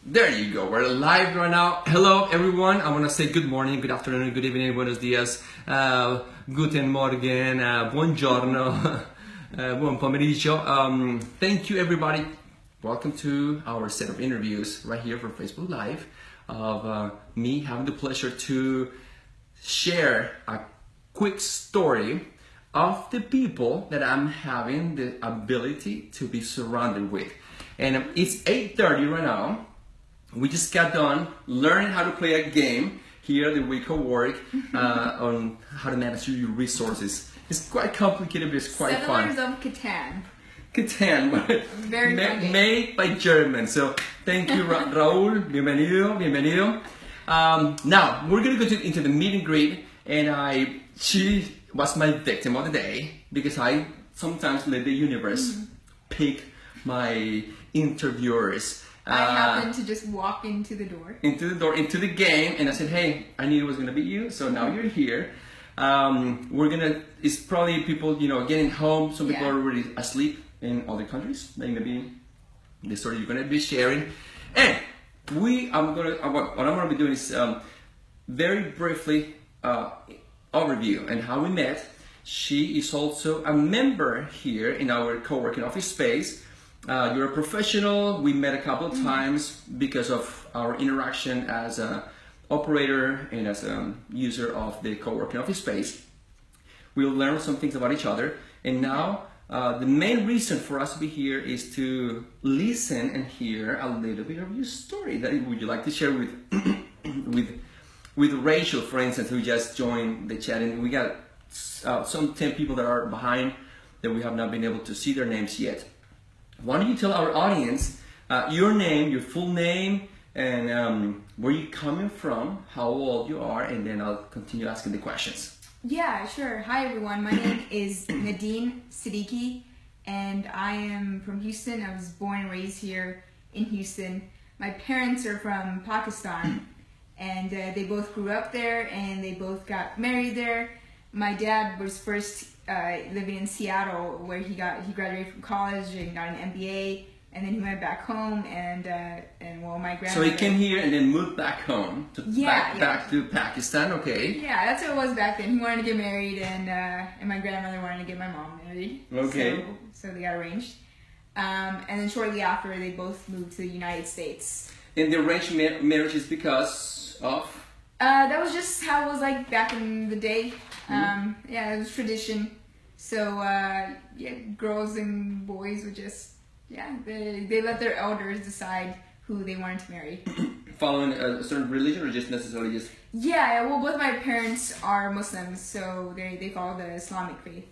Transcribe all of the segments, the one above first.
There you go. We're live right now. Hello, everyone. I want to say good morning, good afternoon, good evening, buenos dias, guten morgen, buongiorno, buon pomeriggio. Thank you, everybody. Welcome to our set of interviews right here from Facebook Live of me having the pleasure to share a quick story of the people that I'm having the ability to be surrounded with. And it's 8:30 right now. We just got done learning how to play a game here at the Wi+Cowork on how to manage your resources. It's quite complicated, but it's quite fun. Settlers of Catan. Catan, Very made by Germans. So thank you, Raúl. Bienvenido, bienvenido. Now we're gonna go into the meet and greet, and she was my victim of the day because I sometimes let the universe pick my interviewers. I happened to just walk into the door. Into the game, and I said, hey, I knew it was gonna be you, so now you're here. It's probably people, getting home. Some people are already asleep in other countries. They're gonna be the story you're gonna be sharing. And what I'm gonna be doing is very briefly overview and how we met. She is also a member here in our co-working office space. You're a professional. We met a couple of times because of our interaction as an operator and as a user of the co-working office space. We'll learn some things about each other. And now the main reason for us to be here is to listen and hear a little bit of your story. That would you like to share with with Rachel, for instance, who just joined the chat? And we got some 10 people that are behind that we have not been able to see their names yet. Why don't you tell our audience your name, your full name, and where you're coming from, how old you are, and then I'll continue asking the questions. Yeah, sure. Hi, everyone. My name is Nadine Siddiqui, and I am from Houston. I was born and raised here in Houston. My parents are from Pakistan, and they both grew up there, and they both got married there. My dad was first living in Seattle, where he graduated from college and got an MBA, and then he went back home, and my grandmother. So he came here and then moved back home back to Pakistan. Okay. Yeah, that's what it was back then. He wanted to get married, and my grandmother wanted to get my mom married. Okay. So they got arranged, and then shortly after they both moved to the United States. And the arranged marriage is because of? That was just how it was like back in the day. Yeah, it was tradition. So girls and boys would just they let their elders decide who they wanted to marry. Following a certain religion, or just necessarily just? Yeah. Well, both my parents are Muslims, so they follow the Islamic faith.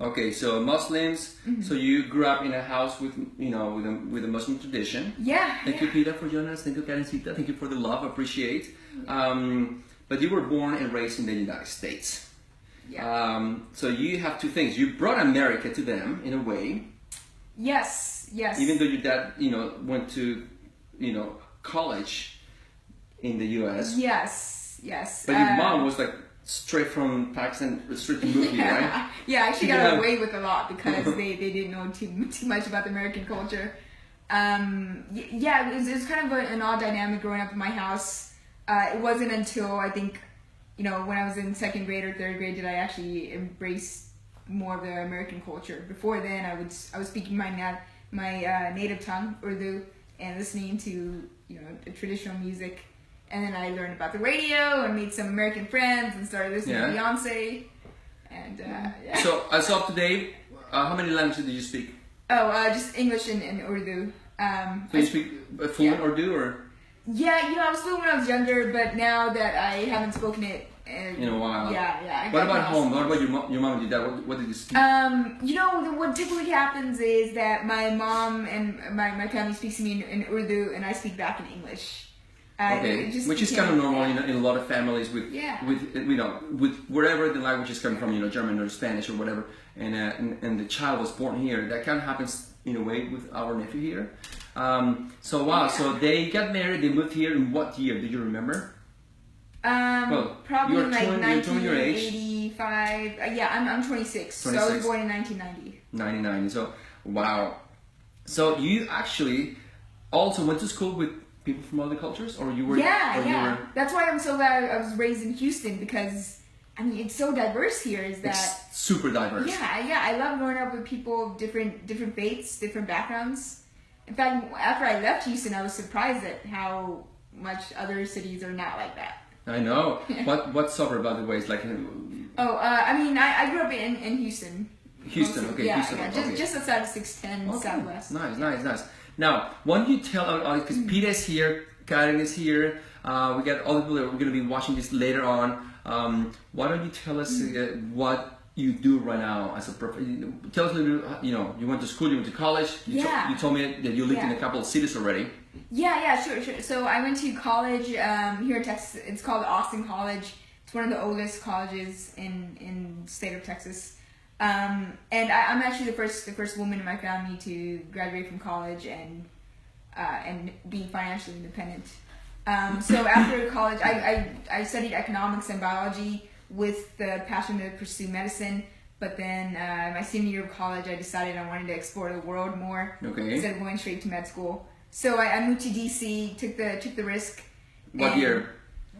Okay, so Muslims. So you grew up in a house with with a Muslim tradition. Yeah. Thank you, Peter, for joining us. Thank you, Karencita. Thank you for the love. Appreciate. But you were born and raised in the United States. Yeah. So you have two things. You brought America to them in a way. Yes. Even though your dad, went to, college in the U.S. Yes. But your mom was like straight from Pakistan, straight to movie, right? Yeah, I actually got away with a lot because they didn't know too much about the American culture. Yeah, it was kind of an odd dynamic growing up in my house. It wasn't until I think, when I was in second grade or third grade did I actually embrace more of the American culture. Before then, I was speaking my native tongue, Urdu, and listening to traditional music. And then I learned about the radio and made some American friends and started listening to Beyonce. And So as of today, how many languages do you speak? Oh, just English and Urdu. So you speak fluent Urdu, or? Yeah, I was fluent when I was younger, but now that I haven't spoken it in a while. Yeah. What about home? What about your mom and your dad? What did you speak? What typically happens is that my mom and my family speaks to me in Urdu, and I speak back in English. Okay, which is kind of normal in a lot of families with wherever the language is coming from, German or Spanish or whatever, and the child was born here. That kind of happens in a way with our nephew here. So they got married. They moved here in what year? Do you remember? Probably like 1985. I'm 26. So I was born in 1990. 1990. So wow. So you actually also went to school with people from other cultures, or you were? Yeah. That's why I'm so glad I was raised in Houston, because I mean it's so diverse here. It's super diverse. Yeah. I love growing up with people of different faiths, different backgrounds. In fact, after I left Houston, I was surprised at how much other cities are not like that. I know. What suburb, by the way, is like? I mean, I grew up in Houston. Houston, okay. Yeah, Houston, okay. Just outside of 610 Southwest. Nice. Now, why don't you tell, because Peter is here, Karen is here, we got all the people that are going to be watching this later on. Why don't you tell us what you do right now as a tell us a little bit, you went to school, you went to college, you told me that you lived in a couple of cities already. Yeah, sure. So I went to college here in Texas. It's called Austin College. It's one of the oldest colleges in the state of Texas. And I'm actually the first woman in my family to graduate from college and be financially independent. So after college, I studied economics and biology with the passion to pursue medicine. But then my senior year of college, I decided I wanted to explore the world more instead of going straight to med school. So I moved to DC, took the risk. What year?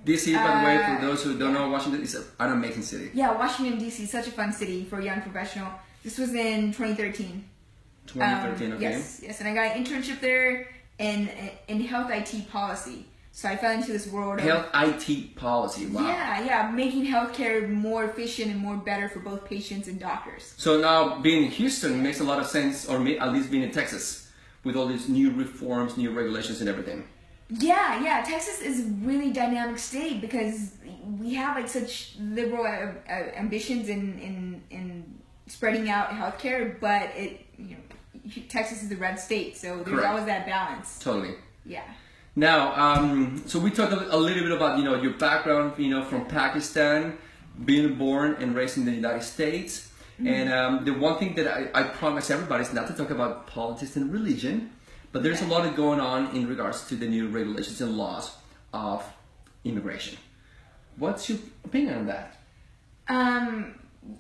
DC, by the way, for those who don't know, Washington is an amazing city. Yeah, Washington, D.C. such a fun city for a young professional. This was in 2013. 2013, okay. Yes, and I got an internship there in health IT policy. So I fell into this world of health IT policy, wow. Yeah, making healthcare more efficient and more better for both patients and doctors. So now being in Houston makes a lot of sense, or at least being in Texas, with all these new reforms, new regulations and everything. Yeah. Texas is a really dynamic state because we have like such liberal ambitions in spreading out healthcare, but Texas is a red state, so there's always that balance. Totally. Yeah. Now, so we talked a little bit about your background, from Pakistan, being born and raised in the United States, and the one thing that I promise everybody is not to talk about politics and religion. But there's a lot going on in regards to the new regulations and laws of immigration. What's your opinion on that?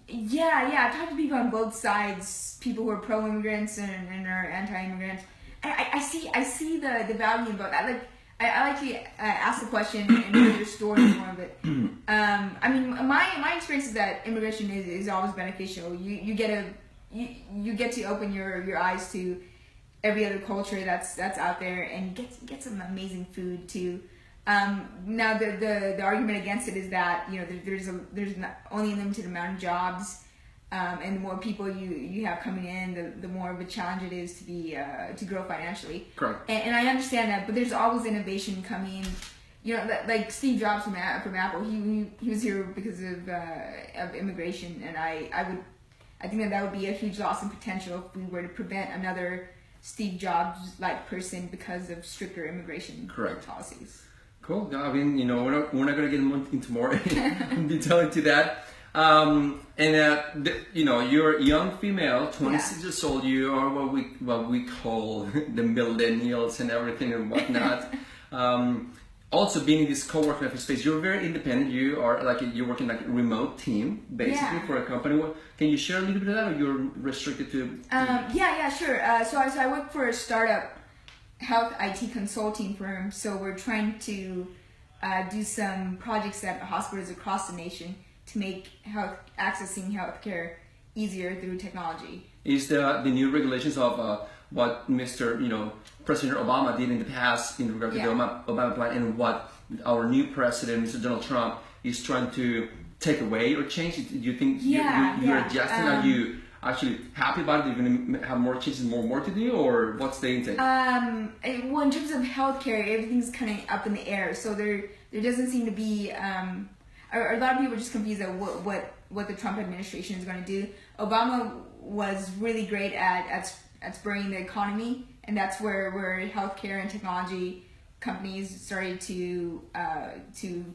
Yeah. I've talked to people on both sides, people who are pro-immigrants and are anti-immigrants. I see the value about that. Like, I like to ask the question and hear your story more of it. I mean, my experience is that immigration is always beneficial. You get to open your eyes to every other culture that's out there, and get some amazing food too. Now the argument against it is that there's not only a limited amount of jobs, and the more people you have coming in, the more of a challenge it is to grow financially. Correct. And I understand that, but there's always innovation coming. Like Steve Jobs from Apple, he was here because of immigration, and I think that would be a huge loss in potential if we were to prevent another Steve Jobs-like person because of stricter immigration policies. Cool. I mean, we're not going to get into more detail into that. You're a young female, 26 years old. You are what we call the millennials and everything and whatnot. Also, being in this co-working space, you're very independent. You're working like a remote team, basically, for a company. Can you share a little bit of that, or you're restricted to? Yeah, sure. So I work for a startup health IT consulting firm. So we're trying to do some projects at hospitals across the nation to make accessing healthcare easier through technology. Is the new regulations of what Mr. President Obama did in the past in regard to the Obama plan, and what our new president, Mr. Donald Trump, is trying to take away or change? Do you think you're adjusting? Are you actually happy about it? Are you going to have more changes, more to do, or what's the intake? Well, in terms of healthcare, everything's kind of up in the air. So there doesn't seem to be. A lot of people are just confused at what the Trump administration is going to do. Obama was really great at spurring the economy, and that's where healthcare and technology companies started to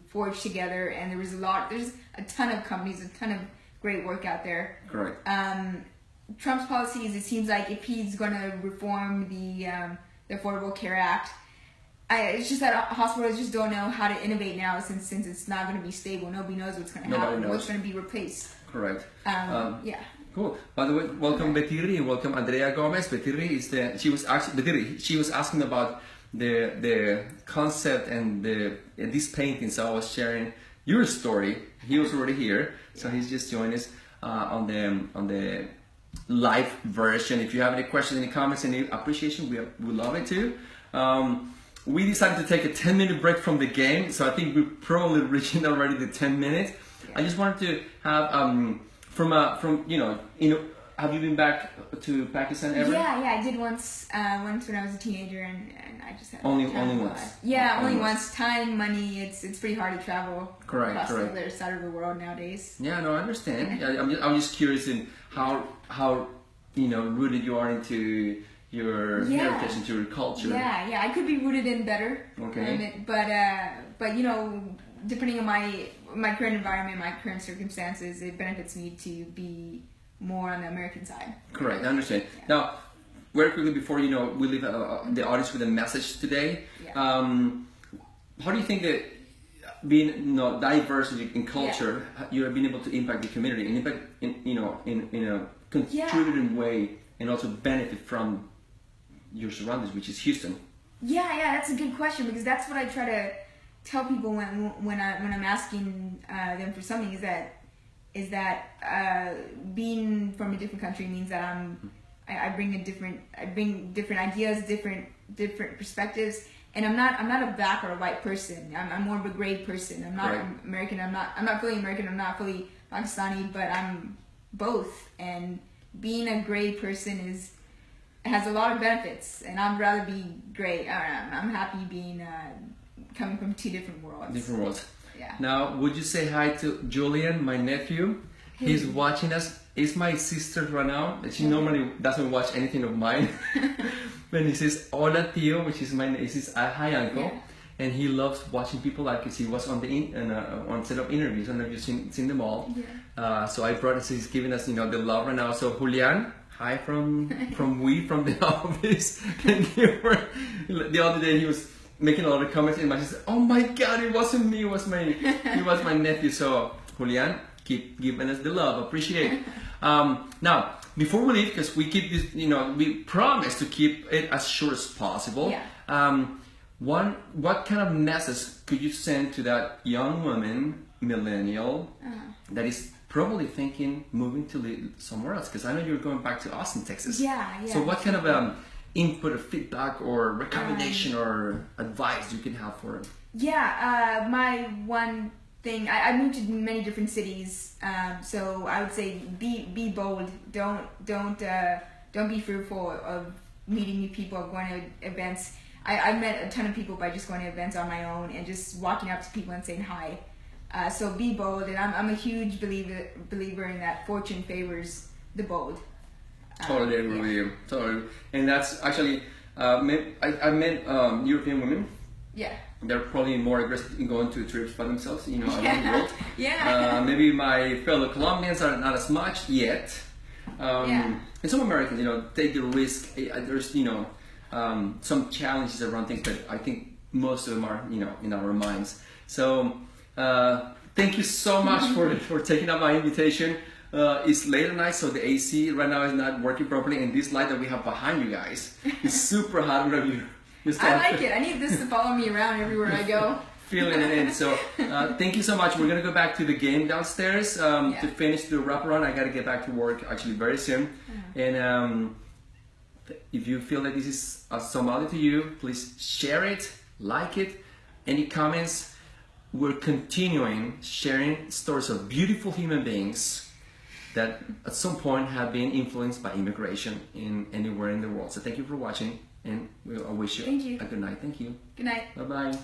forge together. And there's a ton of companies, a ton of great work out there. Correct. Trump's policies, it seems like if he's going to reform the Affordable Care Act, it's just that hospitals just don't know how to innovate now since it's not going to be stable. Nobody knows what's going to happen, what's going to be replaced. Correct. Yeah. Cool. By the way, welcome Betiri and welcome Andrea Gomez. Betiri she was asking about the concept and these paintings. So I was sharing your story. He was already here, so he's just joined us on the live version. If you have any questions, any comments, any appreciation, we love it too. We decided to take a 10-minute break from the game, so I think we're probably reaching already the 10 minutes. I just wanted to have have you been back to Pakistan ever? Yeah, I did once when I was a teenager, and I just had only once. Yeah, only once. Time, money, it's pretty hard to travel across the other side of the world nowadays. Yeah, no, I understand. I'm just curious in how rooted you are into your heritage, into your culture. Yeah, I could be rooted in better. Okay. But depending on my current environment, my current circumstances, it benefits me to be more on the American side. Correct, I understand. Yeah. Now, very quickly before we leave the audience with a message today, how do you think that being diverse in culture, you have been able to impact the community and impact in a contributing way, and also benefit from your surroundings, which is Houston? Yeah, that's a good question, because that's what I try to tell people when I'm asking them for something, is that being from a different country means that I bring different ideas, different perspectives, and I'm not a black or a white person. I'm more of a gray person. I'm not American. I'm not fully American. I'm not fully Pakistani, but I'm both. And being a gray person has a lot of benefits, and I'd rather be gray. I'm happy being coming from two different worlds. Yeah. Now, would you say hi to Julian, my nephew? Hey. He's watching us. It's my sister right now. She normally doesn't watch anything of mine. But he says, "Hola, tío," which is my name. He says, "Hi, uncle." Yeah. And he loves watching people, like, because he was on on set of interviews. I don't know if you've seen them all. Yeah. So I brought us. He's giving us, the love right now. So Julian, hi from the office. Thank you for. The other day he was making a lot of comments, and I said, "Oh my God, it wasn't me. It was my nephew." So Julian, keep giving us the love. Appreciate it. Now, before we leave, because we keep this, we promise to keep it as short as possible. Yeah. What kind of message could you send to that young woman, millennial, that is probably thinking moving to live somewhere else? Because I know you're going back to Austin, Texas. Yeah. So what kind of input or feedback or recommendation or advice you can have for it? Yeah, my one thing, I moved to many different cities, so I would say be bold. Don't be fearful of meeting new people, of going to events. I met a ton of people by just going to events on my own and just walking up to people and saying hi. So be bold, and I'm a huge believer in that fortune favors the bold. Totally agree with you. Totally. And that's actually, I met European women. Yeah. They're probably more aggressive in going to trips by themselves, around the world. Yeah. Maybe my fellow Colombians are not as much yet. And some Americans, take the risk. There's, some challenges around things, but I think most of them are, in our minds. So, thank you so much for taking up my invitation. It's late at night, so the AC right now is not working properly, and this light that we have behind you guys is super hot. I like it. I need this to follow me around everywhere I go. Feeling it in. So thank you so much. We're gonna go back to the game downstairs to finish the wraparound. I gotta get back to work actually very soon. And if you feel that this is some value to you, please share it, like it. Any comments? We're continuing sharing stories of beautiful human beings that at some point have been influenced by immigration in anywhere in the world. So thank you for watching, and I wish you a good night. Thank you. Good night. Bye-bye.